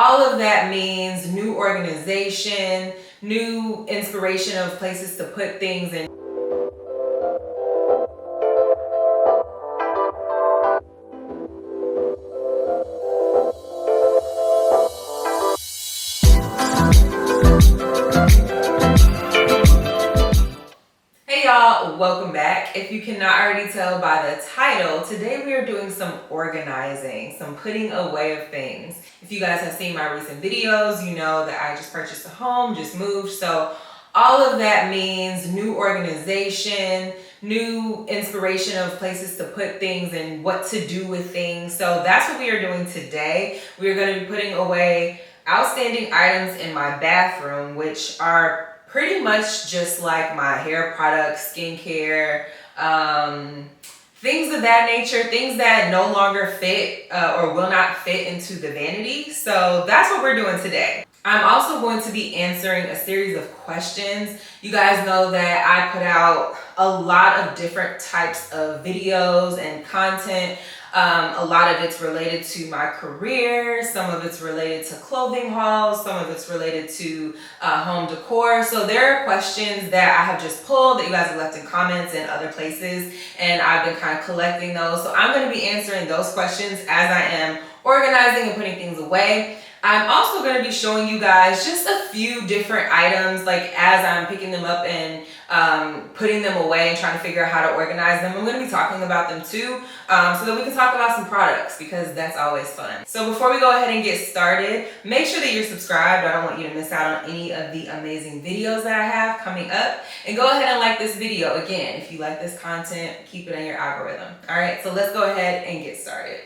all of that means new organization, new inspiration of places to put things in. Hey y'all, welcome back. If you cannot already tell by the title, today we are doing some organizing, some putting away of things. If you guys have seen my recent videos, you know that I just purchased a home, just moved. So all of that means new organization, new inspiration of places to put things and what to do with things. So that's what we are doing today. We are going to be putting away outstanding items in my bathroom, which are pretty much just like my hair products, skincare, things of that nature, things that no longer fit or will not fit into the vanity. So that's what we're doing today. I'm also going to be answering a series of questions. You guys know that I put out a lot of different types of videos and content. A lot of it's related to my career, some of it's related to clothing hauls, some of it's related to home decor. So there are questions that I have just pulled that you guys have left in comments and other places, and I've been kind of collecting those. So I'm going to be answering those questions as I am organizing and putting things away. I'm also going to be showing you guys just a few different items, like as I'm picking them up and putting them away and trying to figure out how to organize them. I'm going to be talking about them too, so that we can talk about some products, because that's always fun. So before we go ahead and get started, make sure that you're subscribed. I don't want you to miss out on any of the amazing videos that I have coming up. And go ahead and like this video. Again, if you like this content, keep it in your algorithm. All right, so let's go ahead and get started.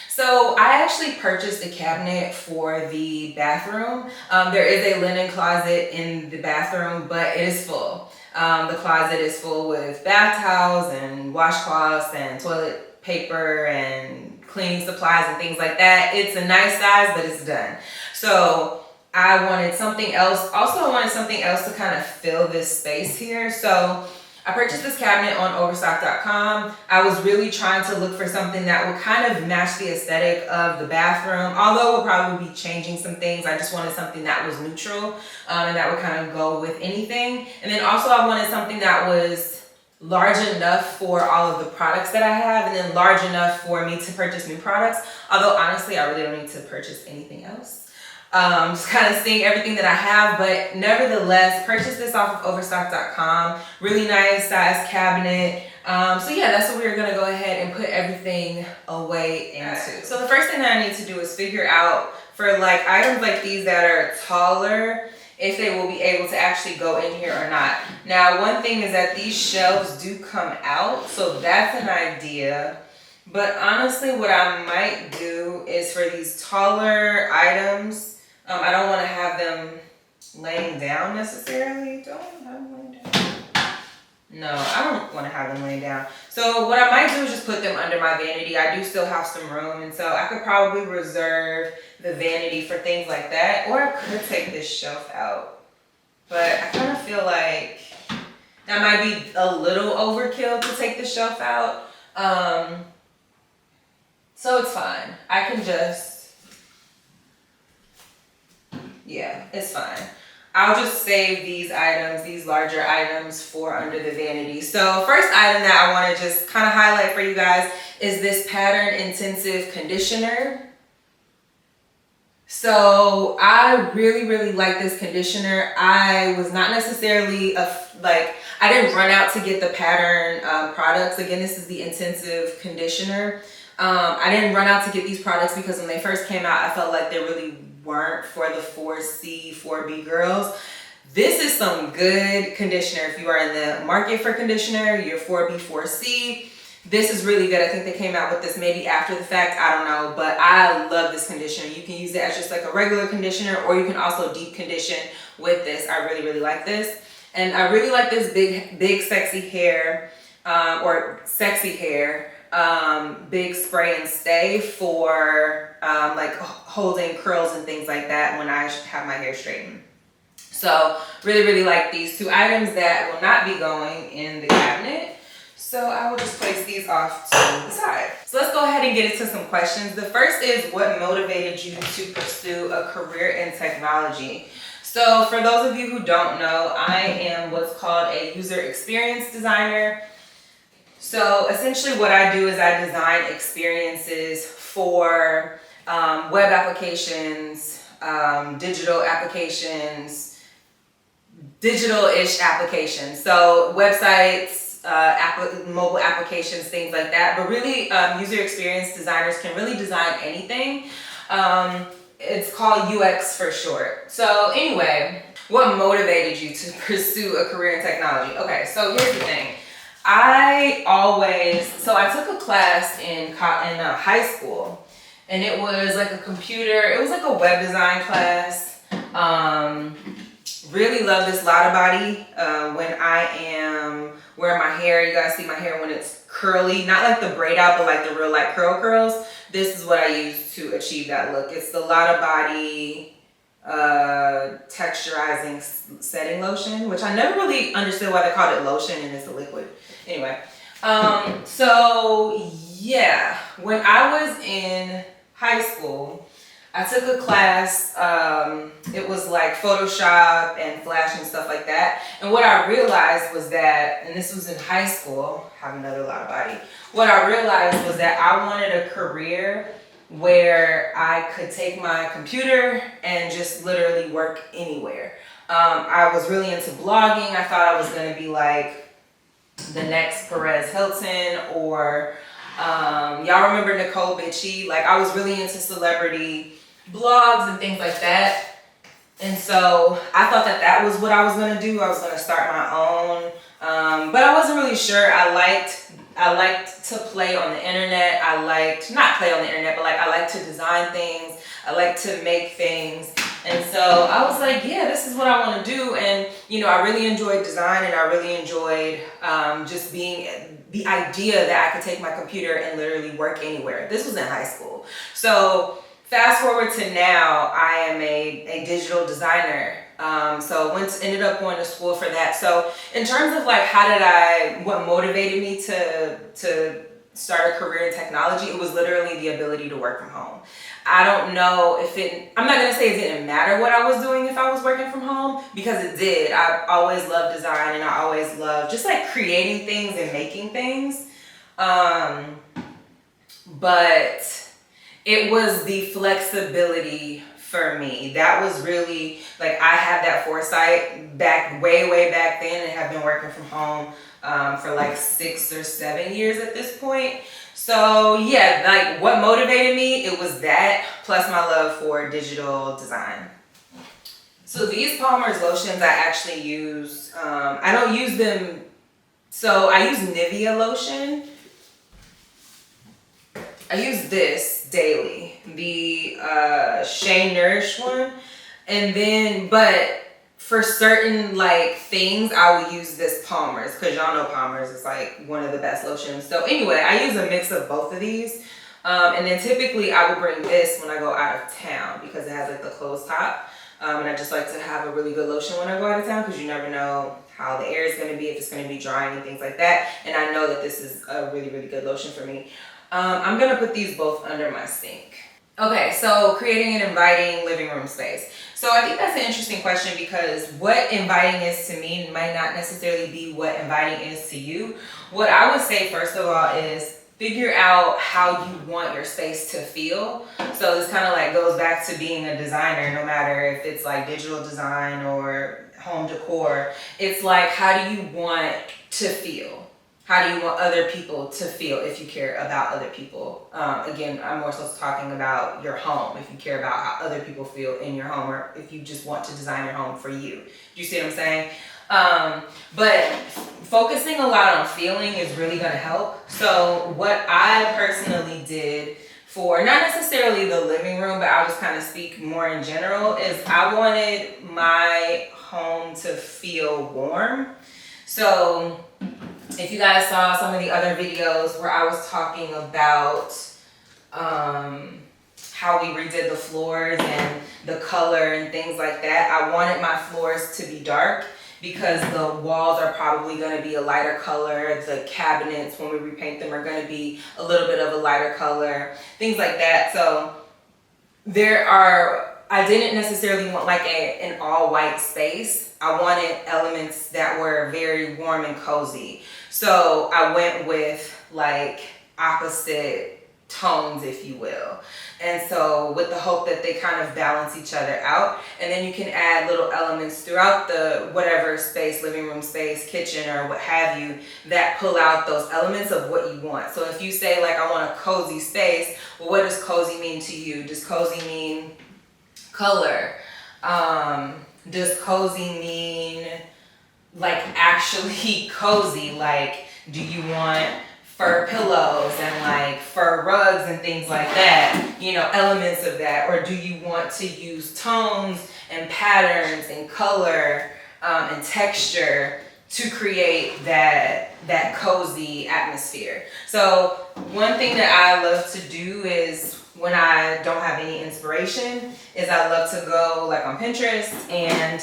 So I actually purchased a cabinet for the bathroom. There is a linen closet in the bathroom, but it is full. The closet is full with bath towels and washcloths and toilet paper and cleaning supplies and things like that. It's a nice size, but it's done. So I wanted something else. Also, I wanted something else to kind of fill this space here. So I purchased this cabinet on overstock.com. I was really trying to look for something that would kind of match the aesthetic of the bathroom. Although we'll probably be changing some things, I just wanted something that was neutral and that would kind of go with anything. And then also I wanted something that was large enough for all of the products that I have, and then large enough for me to purchase new products. Although honestly, I really don't need to purchase anything else. Just kind of seeing everything that I have, but nevertheless, purchased this off of overstock.com. Really nice size cabinet. So yeah, that's what we're gonna go ahead and put everything away into. So the first thing that I need to do is figure out, for like items like these that are taller, if they will be able to actually go in here or not. Now, one thing is that these shelves do come out, so that's an idea. But honestly, what I might do is for these taller items, I don't want to have them laying down necessarily. Do I have them laying down? No, I don't want to have them laying down. So what I might do is just put them under my vanity. I do still have some room, and so I could probably reserve the vanity for things like that. Or I could take this shelf out. But I kind of feel like that might be a little overkill to take the shelf out. So it's fine. I can just, yeah, it's fine. I'll just save these items, these larger items, for under the vanity. So first item that I want to just kind of highlight for you guys is this Pattern Intensive Conditioner. So I really, really like this conditioner. I was not necessarily I didn't run out to get the Pattern products. Again, this is the Intensive Conditioner. I didn't run out to get these products because when they first came out, I felt like they really weren't for the 4C, 4B girls. This is some good conditioner. If you are in the market for conditioner, you're 4B, 4C, this is really good. I think they came out with this maybe after the fact, I don't know, but I love this conditioner. You can use it as just like a regular conditioner, or you can also deep condition with this. I really, really like this. And I really like this big sexy hair, big spray and stay for like holding curls and things like that when I have my hair straightened. So really, really like these two items that will not be going in the cabinet. So I will just place these off to the side. So let's go ahead and get into some questions. The first is, what motivated you to pursue a career in technology? So for those of you who don't know, I am what's called a user experience designer. So essentially what I do is I design experiences for web applications, digital applications, digital-ish applications. So websites, mobile applications, things like that. But really, user experience designers can really design anything. It's called UX for short. So anyway, what motivated you to pursue a career in technology? Okay, so here's the thing. I took a class in high school, and it was like it was like a web design class. Really love this Lotta body when I am wearing my hair. You guys see my hair when it's curly, not like the braid out, but like the real like curls. This is what I use to achieve that look. It's the Lotta body texturizing setting lotion, which I never really understood why they called it lotion and it's a liquid. Anyway, so yeah, when I was in high school, I took a class, it was like Photoshop and Flash and stuff like that. And what I realized was that, and this was in high school, have another Lotta body. What I realized was that I wanted a career where I could take my computer and just literally work anywhere. I was really into blogging. I thought I was gonna be like the next Perez Hilton or y'all remember Nicole Bitchy? Like I was really into celebrity blogs and things like that. And so I thought that was what I was gonna do. I was gonna start my own, but I wasn't really sure. I liked to play on the internet. Not play on the internet, but like I like to design things. I like to make things. And so I was like, yeah, this is what I want to do. And, you know, I really enjoyed design, and I really enjoyed just being the idea that I could take my computer and literally work anywhere. This was in high school. So fast forward to now, I am a digital designer. So ended up going to school for that. So in terms of like what motivated me to start a career in technology, it was literally the ability to work from home. I don't know I'm not gonna say it didn't matter what I was doing if I was working from home, because it did. I always loved design, and I always loved just like creating things and making things. But it was the flexibility for me. That was really, like, I had that foresight way back then, and have been working from home for like 6 or 7 years at this point. So yeah, like what motivated me, it was that plus my love for digital design. So these Palmer's lotions I actually use, I don't use them, so I use Nivea lotion. I use this daily, the Shea Nourish one, and then, but for certain like things, I will use this Palmer's, because y'all know Palmer's is like one of the best lotions. So anyway, I use a mix of both of these, and then typically I will bring this when I go out of town, because it has like the closed top, and I just like to have a really good lotion when I go out of town, because you never know how the air is going to be, if it's going to be drying and things like that. And I know that this is a really good lotion for me. I'm gonna put these both under my sink. Okay, so creating an inviting living room space. So I think that's an interesting question, because what inviting is to me might not necessarily be what inviting is to you. What I would say first of all is figure out how you want your space to feel. So this kind of like goes back to being a designer, no matter if it's like digital design or home decor. It's like, how do you want to feel? How do you want other people to feel if you care about other people? Again, I'm more so talking about your home, if you care about how other people feel in your home, or if you just want to design your home for you. Do you see what I'm saying? But focusing a lot on feeling is really gonna help. So what I personally did for, not necessarily the living room, but I'll just kind of speak more in general, is I wanted my home to feel warm. So if you guys saw some of the other videos where I was talking about how we redid the floors and the color and things like that, I wanted my floors to be dark, because the walls are probably going to be a lighter color. The cabinets, when we repaint them, are going to be a little bit of a lighter color, things like that. So I didn't necessarily want like an all white space. I wanted elements that were very warm and cozy. So I went with like opposite tones, if you will. And so with the hope that they kind of balance each other out, and then you can add little elements throughout the whatever space, living room space, kitchen, or what have you, that pull out those elements of what you want. So if you say like, I want a cozy space, well, what does cozy mean to you? Does cozy mean color? Does cozy mean like actually cozy? Like, do you want fur pillows and like fur rugs and things like that, you know, elements of that? Or do you want to use tones and patterns and color and texture to create that cozy atmosphere? So one thing that I love to do is, when I don't have any inspiration, is I love to go like on Pinterest and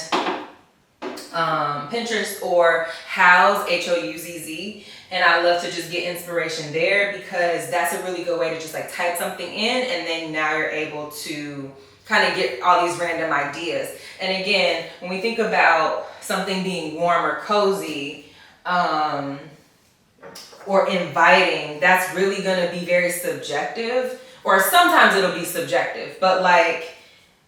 Pinterest or Houzz, Houzz, and I love to just get inspiration there, because that's a really good way to just like type something in, and then now you're able to kind of get all these random ideas. And again, when we think about something being warm or cozy, or inviting, that's really going to be very subjective, or sometimes it'll be subjective, but like,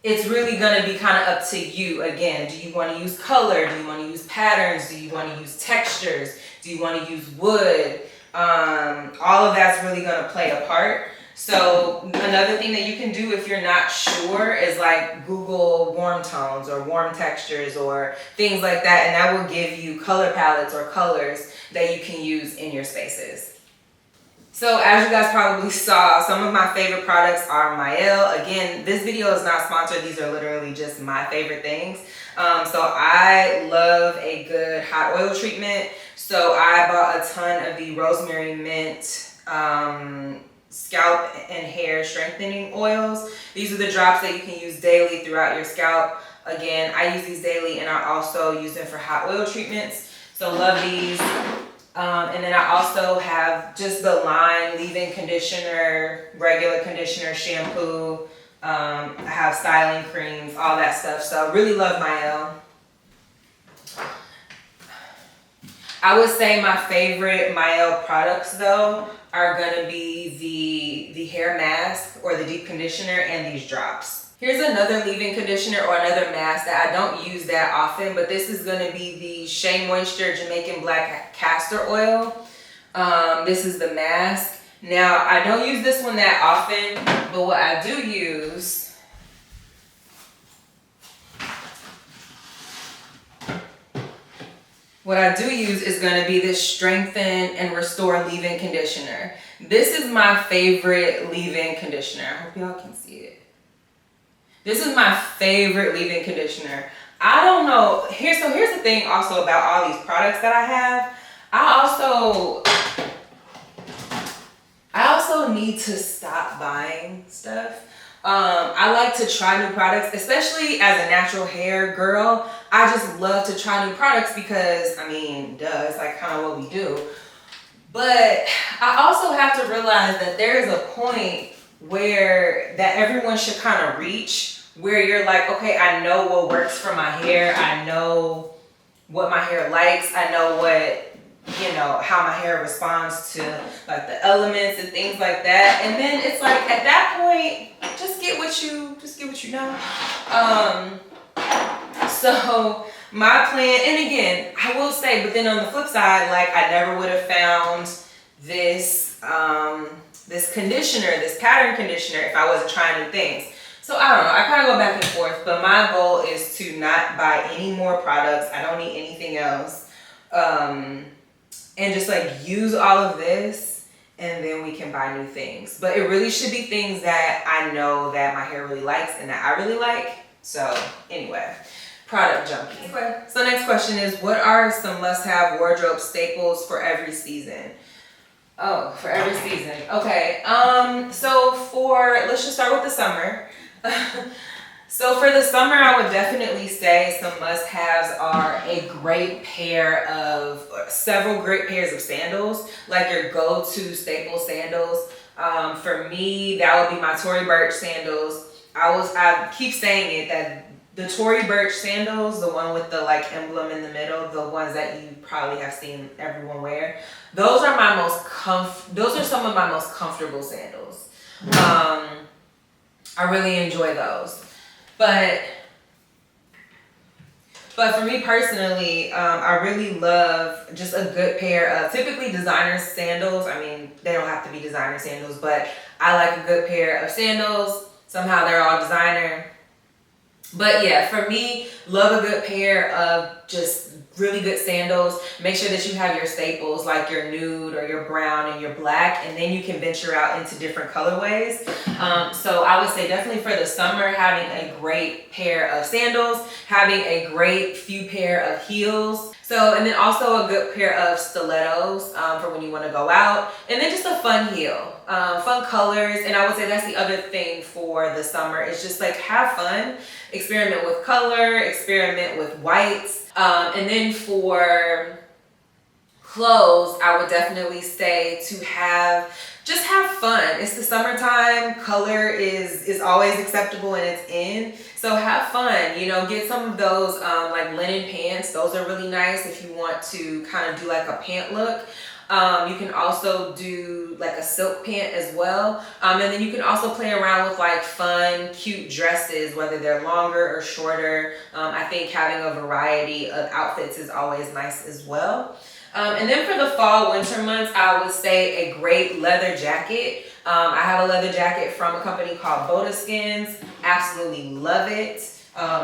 it's really going to be kind of up to you. Again, do you want to use color? Do you want to use patterns? Do you want to use textures? Do you want to use wood? All of that's really going to play a part. So another thing that you can do if you're not sure is like Google warm tones or warm textures or things like that, and that will give you color palettes or colors that you can use in your spaces. So as you guys probably saw, some of my favorite products are Mielle. Again, this video is not sponsored. These are literally just my favorite things. So I love a good hot oil treatment. So I bought a ton of the Rosemary Mint scalp and hair strengthening oils. These are the drops that you can use daily throughout your scalp. Again, I use these daily, and I also use them for hot oil treatments. So love these. And then I also have just the line leave-in conditioner, regular conditioner, shampoo. I have styling creams, all that stuff. So I really love Mielle. I would say my favorite Mielle products though are gonna be the hair mask or the deep conditioner and these drops. Here's another leave-in conditioner or another mask that I don't use that often, but this is gonna be the Shea Moisture Jamaican Black Castor Oil. This is the mask. Now, I don't use this one that often, but what I do use is going to be this Strengthen and Restore leave-in conditioner. This is my favorite leave-in conditioner. I hope y'all can see it. This is my favorite leave-in conditioner. I don't know. Here's the thing also about all these products that I have. I also need to stop buying stuff. I like to try new products, especially as a natural hair girl. I just love to try new products because, I mean, duh, it's like kind of what we do. But I also have to realize that there is a point where that everyone should kind of reach, where you're like, okay, I know what works for my hair. I know what my hair likes. I know what, you know, how my hair responds to like the elements and things like that. And then it's like at that point, just get what you know. So my plan, and again, I will say, but then on the flip side, like I never would have found this this conditioner, this pattern conditioner, if I wasn't trying new things. So I don't know, I kind of go back and forth, but my goal is to not buy any more products. I don't need anything else. And just like use all of this, and then we can buy new things. But it really should be things that I know that my hair really likes and that I really like. So anyway, product junkie. Okay. So next question is, what are some must-have wardrobe staples for every season? Oh, for every season. Okay. So let's just start with the summer. So for the summer, I would definitely say some must-haves are several great pairs of sandals, like your go-to staple sandals. For me, that would be my Tory Burch sandals. I keep saying it that the Tory Burch sandals, the one with the like emblem in the middle, the ones that you probably have seen everyone wear, those are those are some of my most comfortable sandals. I really enjoy those. But for me personally, I really love just a good pair of typically designer sandals. I mean, they don't have to be designer sandals, but I like a good pair of sandals. Somehow they're all designer. But yeah, for me, love a good pair of just really good sandals. Make sure that you have your staples like your nude or your brown and your black, and then you can venture out into different colorways. So I would say definitely for the summer, having a great pair of sandals, having a great few pair of heels. So, and then also a good pair of stilettos for when you want to go out, and then just a fun heel, fun colors. And I would say that's the other thing for the summer is just like have fun, experiment with color, experiment with whites. And then for clothes, I would definitely say to just have fun. It's the summertime. Color is always acceptable and it's in. So have fun, get some of those like linen pants. Those are really nice if you want to kind of do like a pant look. You can also do like a silk pant as well. And then you can also play around with like fun, cute dresses, whether they're longer or shorter. I think having a variety of outfits is always nice as well. And then for the fall, winter months, I would say a great leather jacket. I have a leather jacket from a company called Boda Skins. Absolutely love it.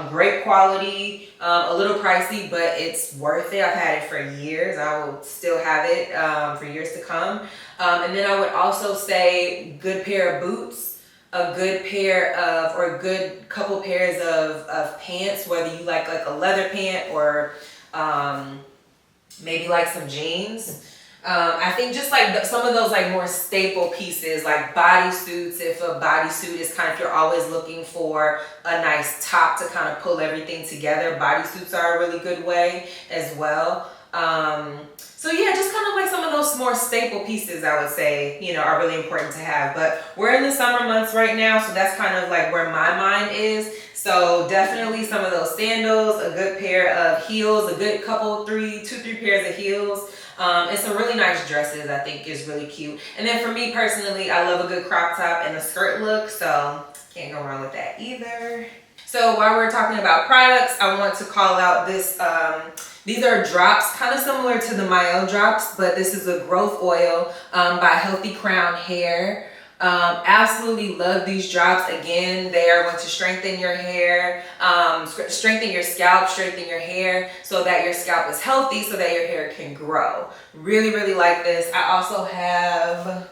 Great quality, a little pricey, but it's worth it. I've had it for years. I will still have it for years to come. And then I would also say good pair of boots, a good couple pairs of pants, whether you like a leather pant or maybe like some jeans. I think just like some of those like more staple pieces like bodysuits, if a bodysuit is if you're always looking for a nice top to kind of pull everything together, bodysuits are a really good way as well. So yeah, just kind of like some of those more staple pieces I would say, are really important to have. But we're in the summer months right now, so that's kind of like where my mind is. So definitely some of those sandals, a good pair of heels, a good two, three pairs of heels. And some really nice dresses I think is really cute. And then for me personally, I love a good crop top and a skirt look, so can't go wrong with that either. So while we're talking about products, I want to call out this, these are drops, kind of similar to the Mielle drops, but this is a growth oil by Healthy Crown Hair. Absolutely love these drops. Again, they are going to strengthen your hair, strengthen your scalp, strengthen your hair so that your scalp is healthy, so that your hair can grow. Really, really like this. I also have,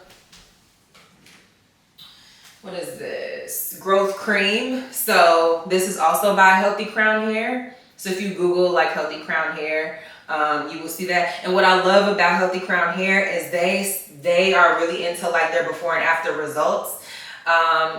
what is this? Growth cream. So this is also by Healthy Crown Hair. So if you Google like Healthy Crown Hair, you will see that. And what I love about Healthy Crown Hair is they are really into like their before and after results.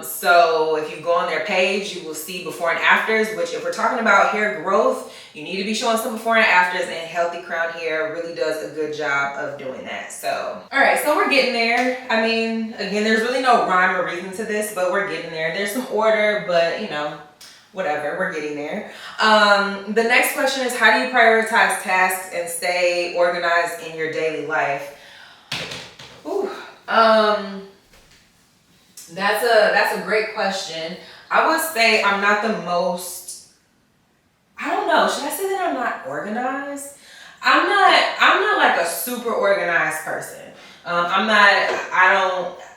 So if you go on their page, you will see before and afters, which if we're talking about hair growth, you need to be showing some before and afters, and Healthy Crown Hair really does a good job of doing that. So, all right, so we're getting there. I mean, again, there's really no rhyme or reason to this, but we're getting there. There's some order, but whatever, we're getting there. The next question is, how do you prioritize tasks and stay organized in your daily life? Ooh, that's a great question. I would say I'm not the most, I don't know, should I say that I'm not organized? I'm not like a super organized person.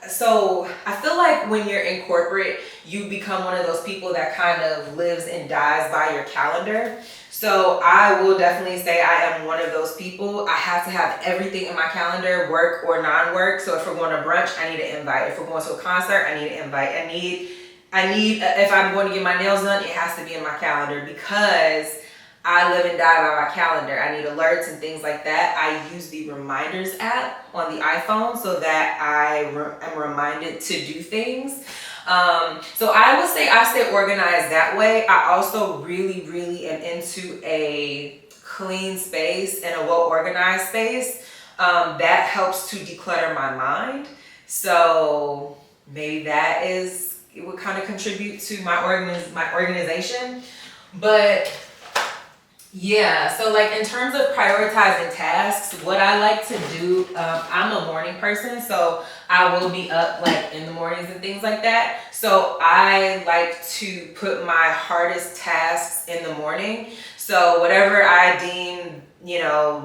So I feel like when you're in corporate, you become one of those people that kind of lives and dies by your calendar. So I will definitely say I am one of those people. I have to have everything in my calendar, work or non-work. So if we're going to brunch, I need an invite. If we're going to a concert, I need an invite. I need, if I'm going to get my nails done, it has to be in my calendar because I live and die by my calendar. I need alerts and things like that. I use the reminders app on the iPhone so that I am reminded to do things. So I would say I stay organized that way. I also really am into a clean space and a well organized space. That helps to declutter my mind. So maybe that is, it would kind of contribute to my organization. But yeah, so like in terms of prioritizing tasks, what I like to do, I'm a morning person, so I will be up like in the mornings and things like that. So I like to put my hardest tasks in the morning. So whatever I deem,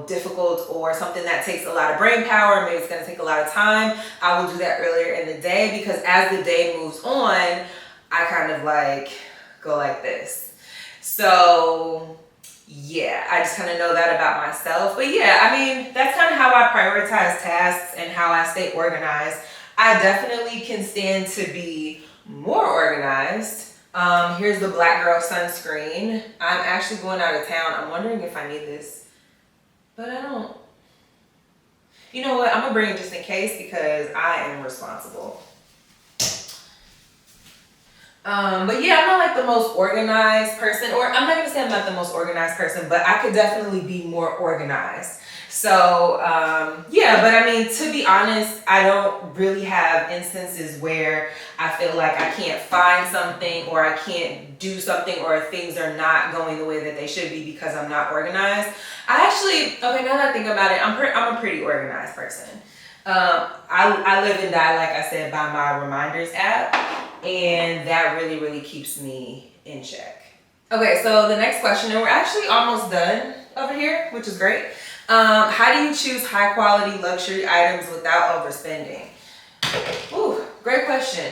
difficult or something that takes a lot of brain power, maybe it's gonna take a lot of time, I will do that earlier in the day, because as the day moves on, I kind of like go like this. So yeah, I just kind of know that about myself. But yeah, I mean, that's kind of how I prioritize tasks and how I stay organized. I definitely can stand to be more organized. Here's the Black Girl sunscreen. I'm actually going out of town. I'm wondering if I need this, but I don't. You know what? I'm gonna bring it just in case because I am responsible. But yeah, I'm not like the most organized person, or I'm not gonna say I'm not the most organized person, but I could definitely be more organized. So yeah, but I mean, to be honest, I don't really have instances where I feel like I can't find something or I can't do something or things are not going the way that they should be because I'm not organized. Okay, now that I think about it, I'm a pretty organized person. I live and die, like I said, by my reminders app, and that really keeps me in check. Okay, so the next question, and we're actually almost done over here, which is great. How do you choose high quality luxury items without overspending? Ooh, great question.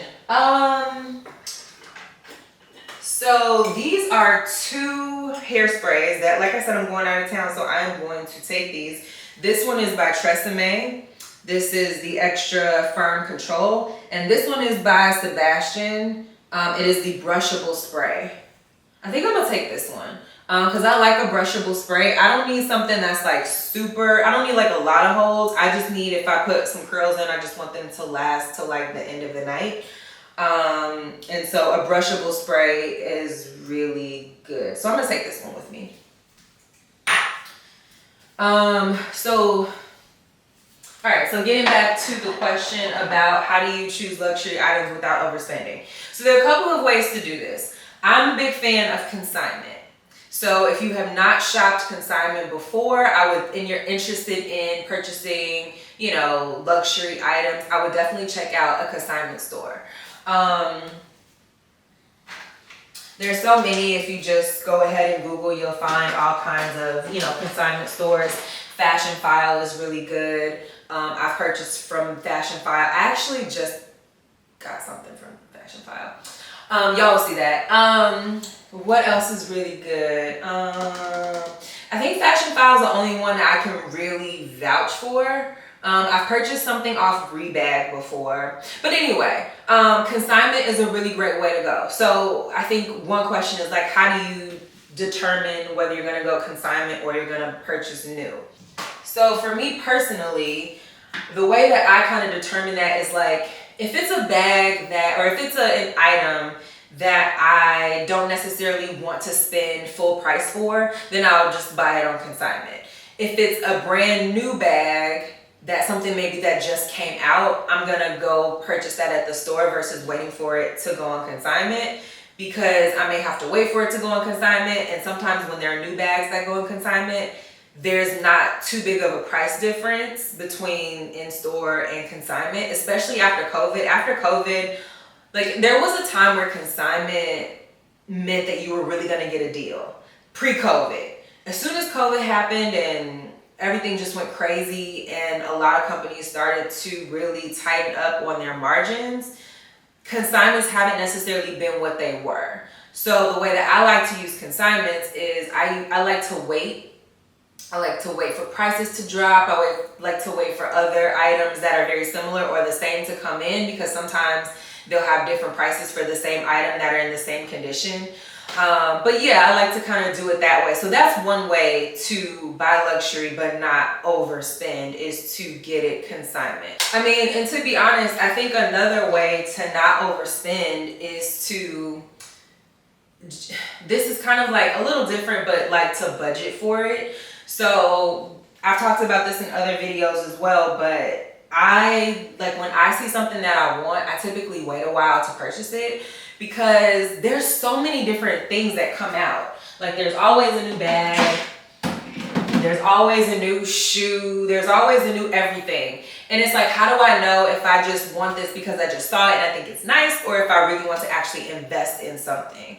So these are 2 hairsprays that, like I said, I'm going out of town, so I'm going to take these. This one is by Tresemme. This is the Extra Firm Control. And this one is by Sebastian. It is the brushable spray. I think I'm gonna take this one. Because I like a brushable spray. I don't need something that's like super, I don't need like a lot of holds. I just need, if I put some curls in, I just want them to last till like the end of the night. And so a brushable spray is really good. So I'm gonna take this one with me. All right, so getting back to the question about how do you choose luxury items without overspending. So there are a couple of ways to do this. I'm a big fan of Consignment. So if you have not shopped Consignment before, and you're interested in purchasing, luxury items, I would definitely check out a Consignment store. There's so many. If you just go ahead and Google, you'll find all kinds of, Consignment stores. Fashion File is really good. I've purchased from Fashion File. I actually just got something from Fashion File. Y'all will see that. What else is really good? I think Fashion File is the only one that I can really vouch for. I've purchased something off Rebag before. But anyway, Consignment is a really great way to go. So I think one question is like, how do you determine whether you're gonna go Consignment or you're gonna purchase new? So for me personally, the way that I kind of determine that is like, if it's a bag or if it's an item that I don't necessarily want to spend full price for, then I'll just buy it on Consignment. If it's a brand new bag, that's something maybe that just came out, I'm gonna go purchase that at the store versus waiting for it to go on Consignment, because I may have to wait for it to go on Consignment, and sometimes when there are new bags that go on Consignment, there's not too big of a price difference between in-store and Consignment, especially after COVID. After COVID, like there was a time where Consignment meant that you were really gonna get a deal. Pre-COVID. As soon as COVID happened and everything just went crazy and a lot of companies started to really tighten up on their margins, consignments haven't necessarily been what they were. So the way that I like to use consignments is I like to wait. I like to wait for prices to drop. Like to wait for other items that are very similar or the same to come in, because sometimes they'll have different prices for the same item that are in the same condition. But yeah, I like to kind of do it that way. So that's one way to buy luxury but not overspend, is to get it consignment. I mean, and to be honest, I think another way to not overspend is to, this is kind of like a little different, but like to budget for it. So I've talked about this in other videos as well, but I like, when I see something that I want, I typically wait a while to purchase it, because there's so many different things that come out. Like there's always a new bag, there's always a new shoe, there's always a new everything. And it's like, how do I know if I just want this because I just saw it and I think it's nice, or if I really want to actually invest in something?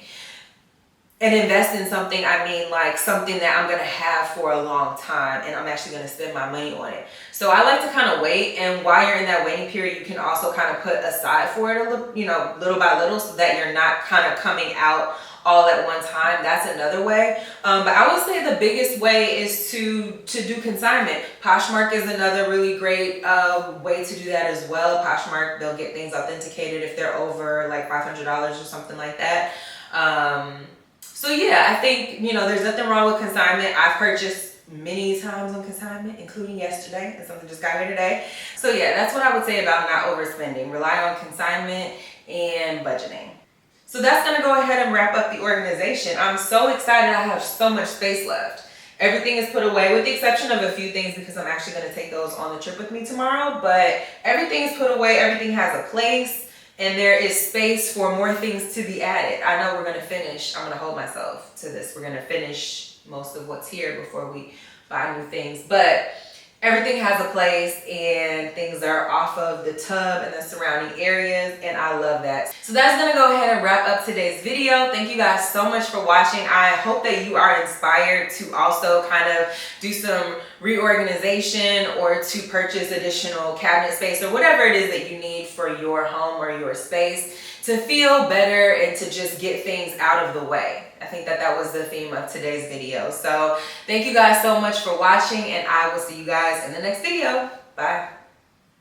And invest in something, I mean like something that I'm gonna have for a long time and I'm actually gonna spend my money on it. So I like to kind of wait, and while you're in that waiting period, you can also kind of put aside for it a little, you know, little by little, so that you're not kind of coming out all at one time. That's another way. But I would say the biggest way is to do consignment. Poshmark is another really great way to do that as well. Poshmark, they'll get things authenticated if they're over like $500 or something like that. So yeah, I think, you know, there's nothing wrong with consignment. I've purchased many times on consignment, including yesterday, and something just got here today. So yeah, that's what I would say about not overspending. Rely on consignment and budgeting. So that's gonna go ahead and wrap up the organization. I'm so excited. I have so much space left. Everything is put away with the exception of a few things, because I'm actually gonna take those on the trip with me tomorrow, but everything is put away. Everything has a place. And there is space for more things to be added. I know we're gonna finish, I'm gonna hold myself to this. We're gonna finish most of what's here before we buy new things. But everything has a place, and things are off of the tub and the surrounding areas, and I love that. So that's gonna go ahead and wrap up today's video. Thank you guys so much for watching. I hope that you are inspired to also kind of do some reorganization, or to purchase additional cabinet space, or whatever it is that you need for your home or your space, to feel better and to just get things out of the way. I think that that was the theme of today's video. So thank you guys so much for watching, and I will see you guys in the next video. Bye.